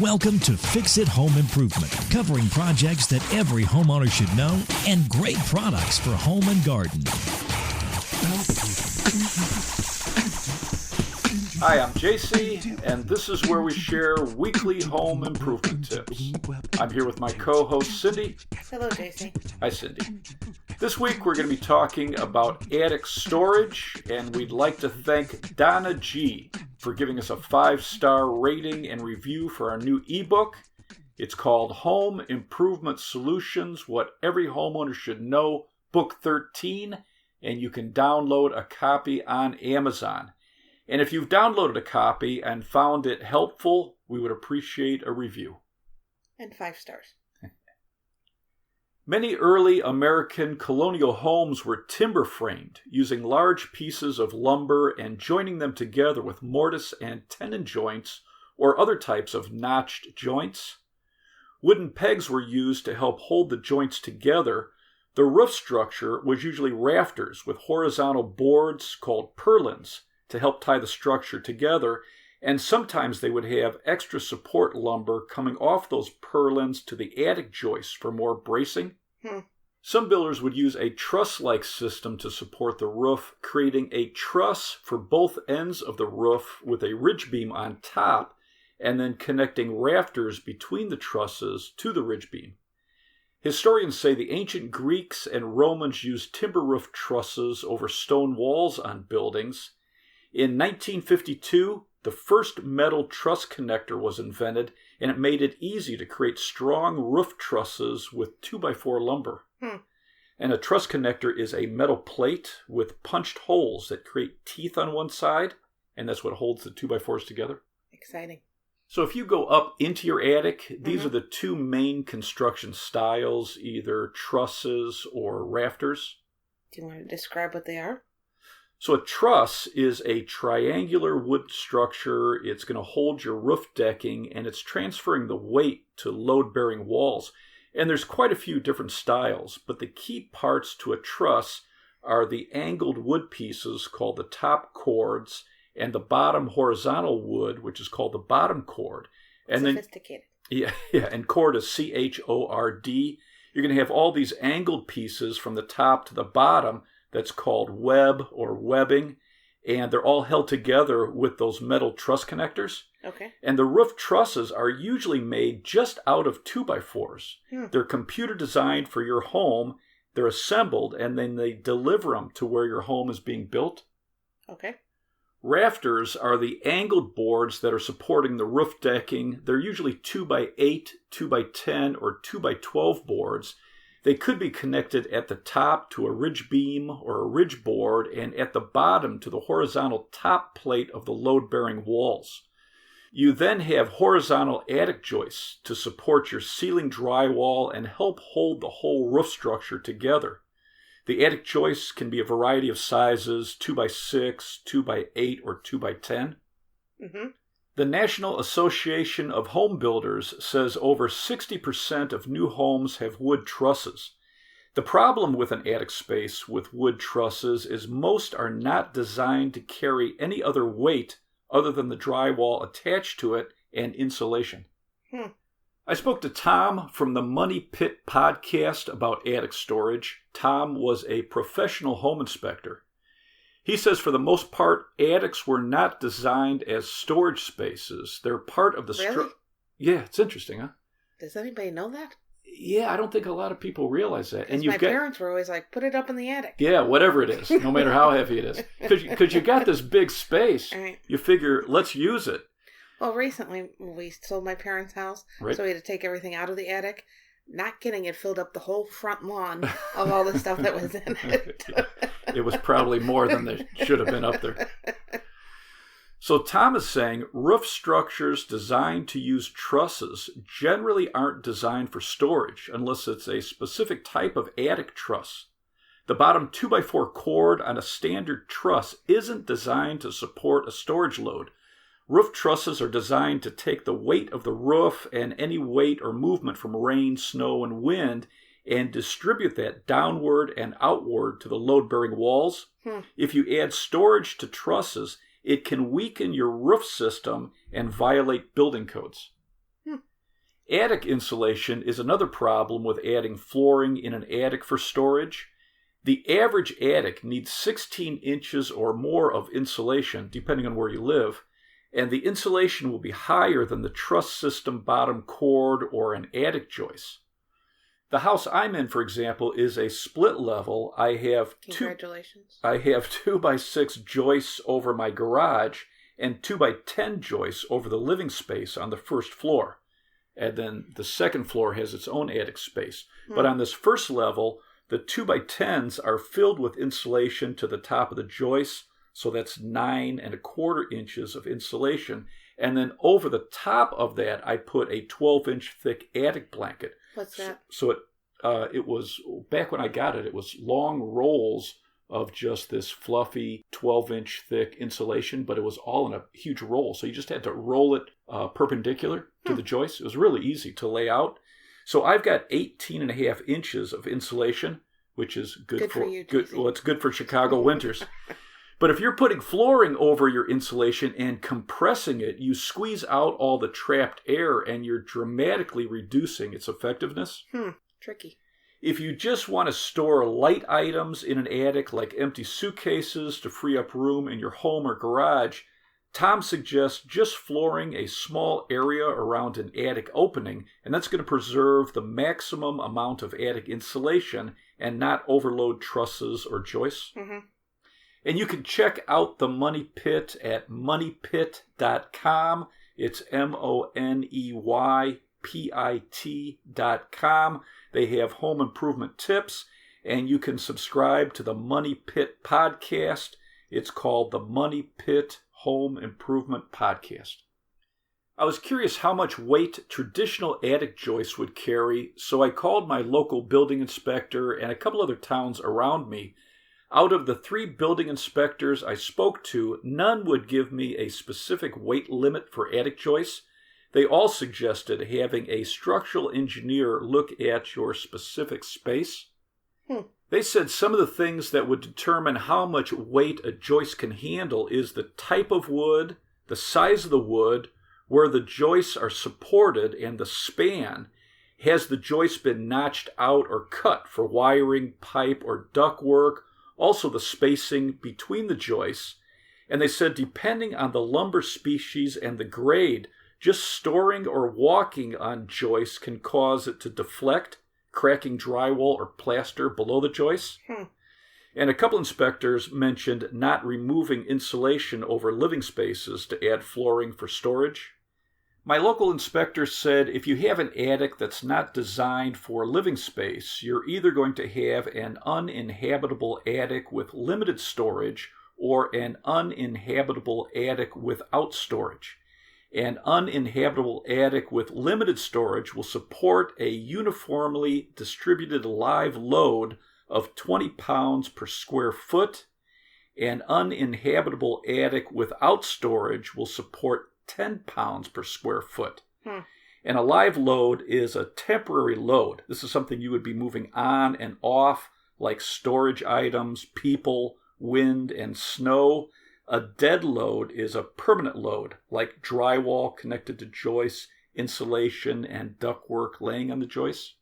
Welcome to Fix It Home Improvement, covering projects that every homeowner should know and great products for home and garden. Hi, I'm JC, and this is where we share weekly home improvement tips. I'm here with my co-host, Cindy. Hello, JC. Hi, Cindy. This week we're going to be talking about attic storage, and we'd like to thank Donna G. for giving us a 5-star rating and review for our new ebook. It's called Home Improvement Solutions, What Every Homeowner Should Know, Book 13, and you can download a copy on Amazon. And if you've downloaded a copy and found it helpful, we would appreciate a review. And 5 stars. Many early American colonial homes were timber framed, using large pieces of lumber and joining them together with mortise and tenon joints or other types of notched joints. Wooden pegs were used to help hold the joints together. The roof structure was usually rafters with horizontal boards called purlins to help tie the structure together, and sometimes they would have extra support lumber coming off those purlins to the attic joists for more bracing. Some builders would use a truss-like system to support the roof, creating a truss for both ends of the roof with a ridge beam on top, and then connecting rafters between the trusses to the ridge beam. Historians say the ancient Greeks and Romans used timber roof trusses over stone walls on buildings. In 1952, the first metal truss connector was invented, and it made it easy to create strong roof trusses with 2x4 lumber. And a truss connector is a metal plate with punched holes that create teeth on one side, and that's what holds the 2x4s together. Exciting. So if you go up into your attic, these are the two main construction styles, either trusses or rafters. Do you want to describe what they are? So a truss is a triangular wood structure. It's going to hold your roof decking, and it's transferring the weight to load-bearing walls. And there's quite a few different styles, but the key parts to a truss are the angled wood pieces called the top chords and the bottom horizontal wood, which is called the bottom chord. And Sophisticated. Yeah, and chord is C-H-O-R-D. You're going to have all these angled pieces from the top to the bottom. That's called web or webbing, and they're all held together with those metal truss connectors. Okay. And the roof trusses are usually made just out of 2x4s. They're computer designed for your home. They're assembled, and then they deliver them to where your home is being built. Okay. Rafters are the angled boards that are supporting the roof decking. They're usually 2x8, 2x10, or 2x12 boards. They could be connected at the top to a ridge beam or a ridge board, and at the bottom to the horizontal top plate of the load-bearing walls. You then have horizontal attic joists to support your ceiling drywall and help hold the whole roof structure together. The attic joists can be a variety of sizes, 2x6, 2x8, or 2x10. The National Association of Home Builders says over 60% of new homes have wood trusses. The problem with an attic space with wood trusses is most are not designed to carry any other weight other than the drywall attached to it and insulation. I spoke to Tom from the Money Pit podcast about attic storage. Tom was a professional home inspector. He says for the most part, attics were not designed as storage spaces. They're part of the Really? Yeah, it's interesting, huh? Does anybody know that? Yeah, I don't think a lot of people realize that. And my parents were always like, put it up in the attic. Yeah, whatever it is, no matter how heavy it is. Because you got this big space. Right. You figure, let's use it. Well, recently we sold my parents' house, so we had to take everything out of the attic. Not kidding, it filled up the whole front lawn of all the stuff that was in it. It was probably more than there should have been up there. So Tom is saying roof structures designed to use trusses generally aren't designed for storage unless it's a specific type of attic truss. The bottom 2x4 cord on a standard truss isn't designed to support a storage load. Roof trusses are designed to take the weight of the roof and any weight or movement from rain, snow, and wind and distribute that downward and outward to the load-bearing walls. If you add storage to trusses, it can weaken your roof system and violate building codes. Attic insulation is another problem with adding flooring in an attic for storage. The average attic needs 16 inches or more of insulation, depending on where you live, and the insulation will be higher than the truss system bottom cord or an attic joist. The house I'm in, for example, is a split level. I have Congratulations. 2x6 joists over my garage and 2x10 joists over the living space on the first floor. And then the second floor has its own attic space. But on this first level, the 2x10s are filled with insulation to the top of the joists, so that's 9¼ inches of insulation. And then over the top of that, I put a 12-inch thick attic blanket. What's that? So it was, back when I got it, it was long rolls of just this fluffy 12-inch thick insulation, but it was all in a huge roll. So you just had to roll it perpendicular to the joist. It was really easy to lay out. So I've got 18½ inches of insulation, which is good for you, well, it's good for Chicago winters. But if you're putting flooring over your insulation and compressing it, you squeeze out all the trapped air and you're dramatically reducing its effectiveness. Tricky. If you just want to store light items in an attic, like empty suitcases to free up room in your home or garage, Tom suggests just flooring a small area around an attic opening, and that's going to preserve the maximum amount of attic insulation and not overload trusses or joists. And you can check out the Money Pit at moneypit.com. It's MONEYPIT.com. They have home improvement tips, and you can subscribe to the Money Pit podcast. It's called the Money Pit Home Improvement Podcast. I was curious how much weight traditional attic joists would carry, so I called my local building inspector and a couple other towns around me. Out of the 3 building inspectors I spoke to, none would give me a specific weight limit for attic joists. They all suggested having a structural engineer look at your specific space. They said some of the things that would determine how much weight a joist can handle is the type of wood, the size of the wood, where the joists are supported, and the span. Has the joist been notched out or cut for wiring, pipe, or ductwork? Also the spacing between the joists. And they said depending on the lumber species and the grade, just storing or walking on joists can cause it to deflect, cracking drywall or plaster below the joists. And a couple inspectors mentioned not removing insulation over living spaces to add flooring for storage. My local inspector said if you have an attic that's not designed for living space, you're either going to have an uninhabitable attic with limited storage or an uninhabitable attic without storage. An uninhabitable attic with limited storage will support a uniformly distributed live load of 20 pounds per square foot. An uninhabitable attic without storage will support 10 pounds per square foot. And a live load is a temporary load. This is something you would be moving on and off, like storage items, people, wind, and snow. A dead load is a permanent load, like drywall connected to joists, insulation, and ductwork laying on the joists.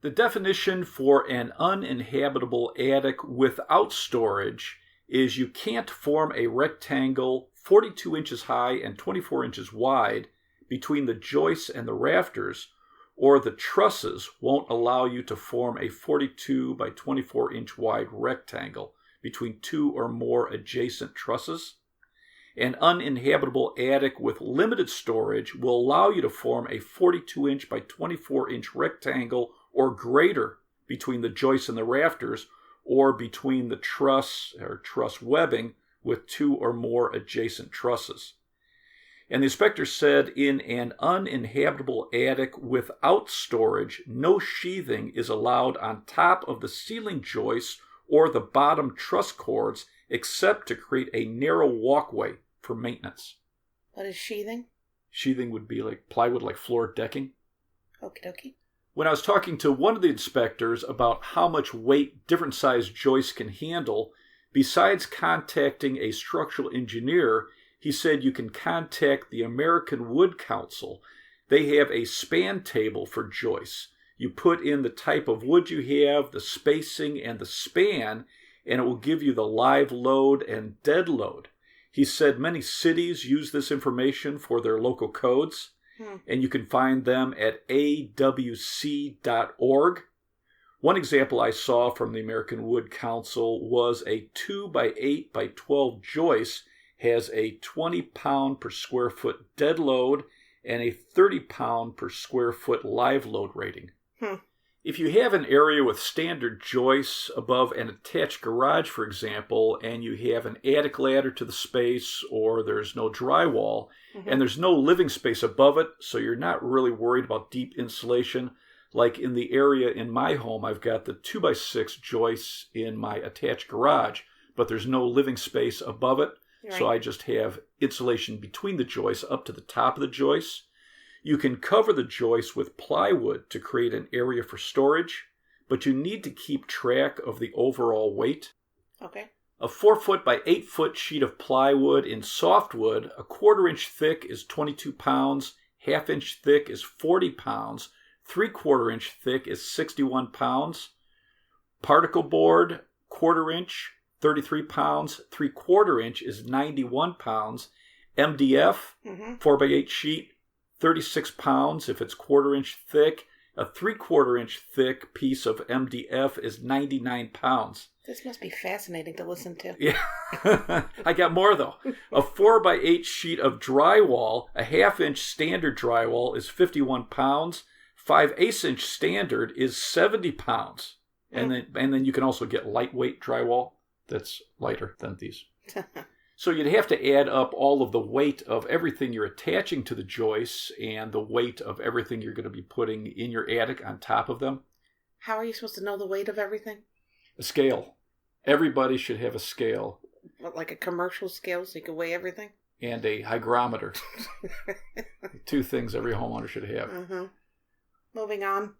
The definition for an uninhabitable attic without storage is you can't form a rectangle 42 inches high and 24 inches wide between the joists and the rafters, or the trusses won't allow you to form a 42 by 24 inch wide rectangle between 2 or more adjacent trusses. An uninhabitable attic with limited storage will allow you to form a 42 inch by 24 inch rectangle or greater between the joists and the rafters, or between the truss or truss webbing with 2 or more adjacent trusses. And the inspector said in an uninhabitable attic without storage, no sheathing is allowed on top of the ceiling joists or the bottom truss cords except to create a narrow walkway for maintenance. What is sheathing? Sheathing would be like plywood, like floor decking. Okie dokie. When I was talking to one of the inspectors about how much weight different sized joists can handle, besides contacting a structural engineer, he said you can contact the American Wood Council. They have a span table for joists. You put in the type of wood you have, the spacing, and the span, and it will give you the live load and dead load. He said many cities use this information for their local codes, and you can find them at awc.org. One example I saw from the American Wood Council was a 2 by 8 by 12 joist has a 20 pound per square foot dead load and a 30 pound per square foot live load rating. If you have an area with standard joists above an attached garage, for example, and you have an attic ladder to the space, or there's no drywall, and there's no living space above it, so you're not really worried about deep insulation. Like in the area in my home, I've got the 2x6 joists in my attached garage, but there's no living space above it, so I just have insulation between the joists up to the top of the joists. You can cover the joists with plywood to create an area for storage, but you need to keep track of the overall weight. Okay. A 4 foot by 8 foot sheet of plywood in softwood, a 1/4 inch thick is 22 pounds, 1/2 inch thick is 40 pounds, 3/4 inch thick is 61 pounds. Particle board, 1/4 inch, 33 pounds, 3/4 inch is 91 pounds. MDF, 4 by 8 sheet, 36 pounds if it's 1/4 inch thick. A 3/4 inch thick piece of MDF is 99 pounds. This must be fascinating to listen to. Yeah. I got more though. A 4 by 8 sheet of drywall, a 1/2 inch standard drywall is 51 pounds. 5/8 inch standard is 70 pounds. And then you can also get lightweight drywall that's lighter than these. So you'd have to add up all of the weight of everything you're attaching to the joists and the weight of everything you're going to be putting in your attic on top of them. How are you supposed to know the weight of everything? A scale. Everybody should have a scale. What, like a commercial scale so you can weigh everything? And a hygrometer. 2 things every homeowner should have. Moving on.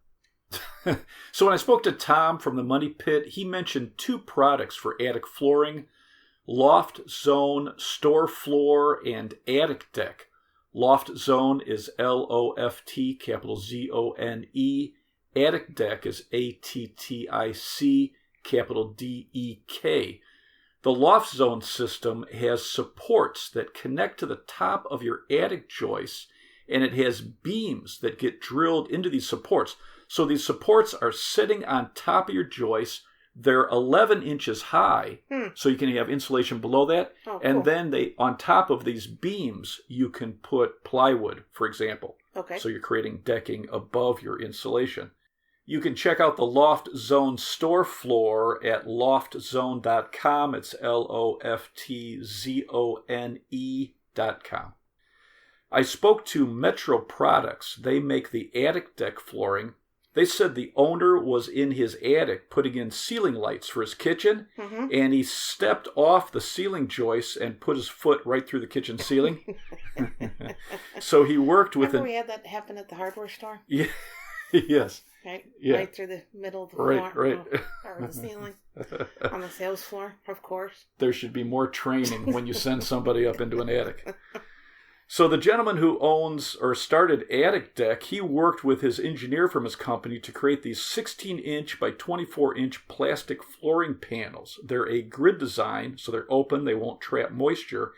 So when I spoke to Tom from the Money Pit, he mentioned 2 products for attic flooring: Loft Zone Store Floor and Attic Deck. Loft Zone is LOFT, capital ZONE. Attic Deck is ATTIC, capital DEK. The Loft Zone system has supports that connect to the top of your attic joists, and it has beams that get drilled into these supports. So these supports are sitting on top of your joists. They're 11 inches high, so you can have insulation below that. Oh, and cool. then on top of these beams, you can put plywood, for example. Okay. So you're creating decking above your insulation. You can check out the Loft Zone store floor at loftzone.com. It's LOFTZONE.com. I spoke to Metro Products. They make the attic deck flooring. They said the owner was in his attic putting in ceiling lights for his kitchen, and he stepped off the ceiling joists and put his foot right through the kitchen ceiling. So he worked with Remember we had that happen at the hardware store? Yeah. Yes. Right? Yeah. Right through the middle of the floor. Right. Or the ceiling. On the sales floor, of course. There should be more training when you send somebody up into an attic. So the gentleman who owns or started Attic Deck, he worked with his engineer from his company to create these 16-inch by 24-inch plastic flooring panels. They're a grid design, so they're open, they won't trap moisture,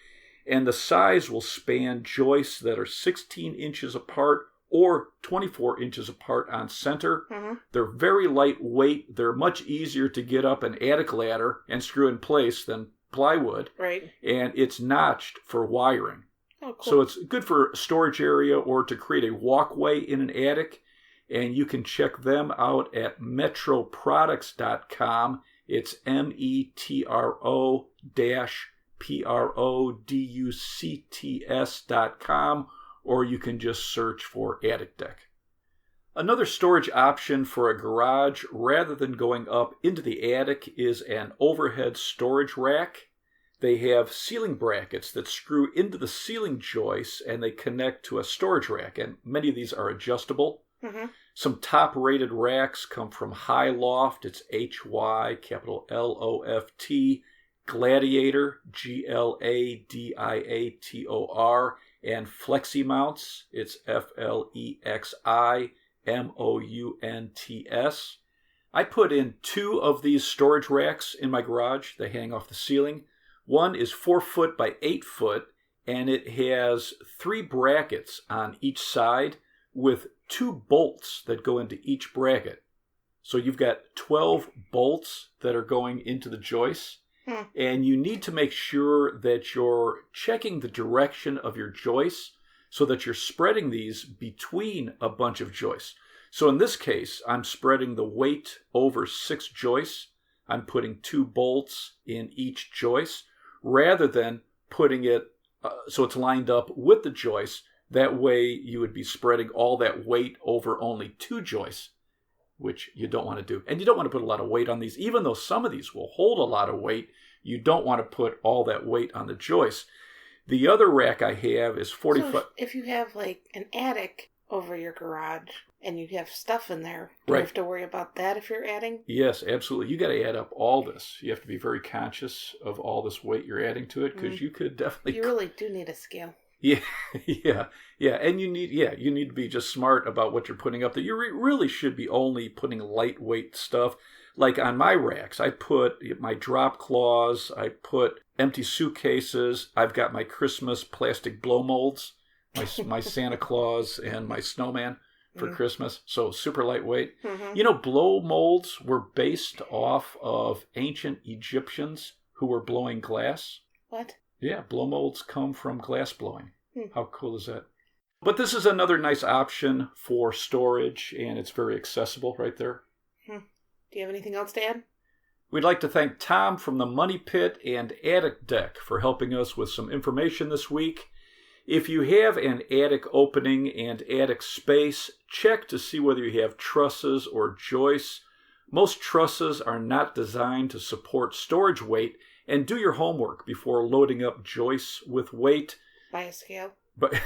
and the size will span joists that are 16 inches apart or 24 inches apart on center. They're very lightweight. They're much easier to get up an attic ladder and screw in place than plywood. Right. And it's notched for wiring. Oh, cool. So it's good for storage area or to create a walkway in an attic. And you can check them out at metroproducts.com. It's metro-products.com, or you can just search for Attic Deck. Another storage option for a garage rather than going up into the attic is an overhead storage rack. They have ceiling brackets that screw into the ceiling joists and they connect to a storage rack, and many of these are adjustable. Some top-rated racks come from High Loft. It's HY, capital LOFT, Gladiator, GLADIATOR, and Flexi Mounts. It's FLEXIMOUNTS. I put in 2 of these storage racks in my garage. They hang off the ceiling. One is 4 foot by 8 foot, and it has 3 brackets on each side with 2 bolts that go into each bracket. So you've got 12 bolts that are going into the joists, and you need to make sure that you're checking the direction of your joists so that you're spreading these between a bunch of joists. So in this case, I'm spreading the weight over 6 joists. I'm putting 2 bolts in each joist rather than putting it so it's lined up with the joists. That way you would be spreading all that weight over only 2 joists, which you don't want to do. And you don't want to put a lot of weight on these. Even though some of these will hold a lot of weight, you don't want to put all that weight on the joists. The other rack I have is 40 foot. If you have like an attic over your garage and you have stuff in there, do you have to worry about that if you're adding? Yes, absolutely. You got to add up all this. You have to be very conscious of all this weight you're adding to it, because you could definitely... You really do need a scale. Yeah. And you need to be just smart about what you're putting up there. You really should be only putting lightweight stuff. Like on my racks, I put my drop cloths, I put empty suitcases, I've got my Christmas plastic blow molds, my Santa Claus and my snowman for Christmas. So super lightweight. You know, blow molds were based off of ancient Egyptians who were blowing glass. What? Yeah, blow molds come from glass blowing. How cool is that? But this is another nice option for storage, and it's very accessible right there. Do you have anything else to add? We'd like to thank Tom from the Money Pit and Attic Deck for helping us with some information this week. If you have an attic opening and attic space, check to see whether you have trusses or joists. Most trusses are not designed to support storage weight, and do your homework before loading up joists with weight. Buy a scale. But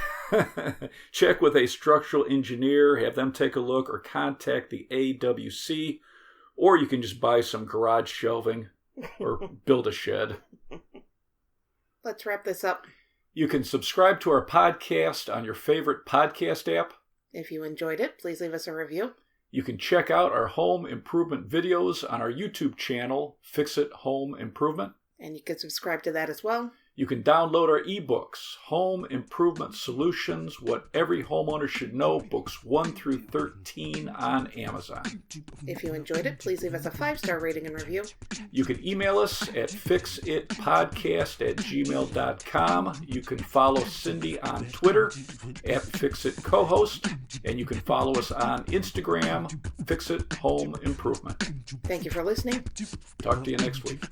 check with a structural engineer, have them take a look, or contact the AWC, or you can just buy some garage shelving or build a shed. Let's wrap this up. You can subscribe to our podcast on your favorite podcast app. If you enjoyed it, please leave us a review. You can check out our home improvement videos on our YouTube channel, Fix It Home Improvement. And you can subscribe to that as well. You can download our ebooks, Home Improvement Solutions, What Every Homeowner Should Know, books 1 through 13 on Amazon. If you enjoyed it, please leave us a 5-star rating and review. You can email us at fixitpodcast@gmail.com. You can follow Cindy on Twitter at FixItCohost, and you can follow us on Instagram, Fix It Home Improvement. Thank you for listening. Talk to you next week.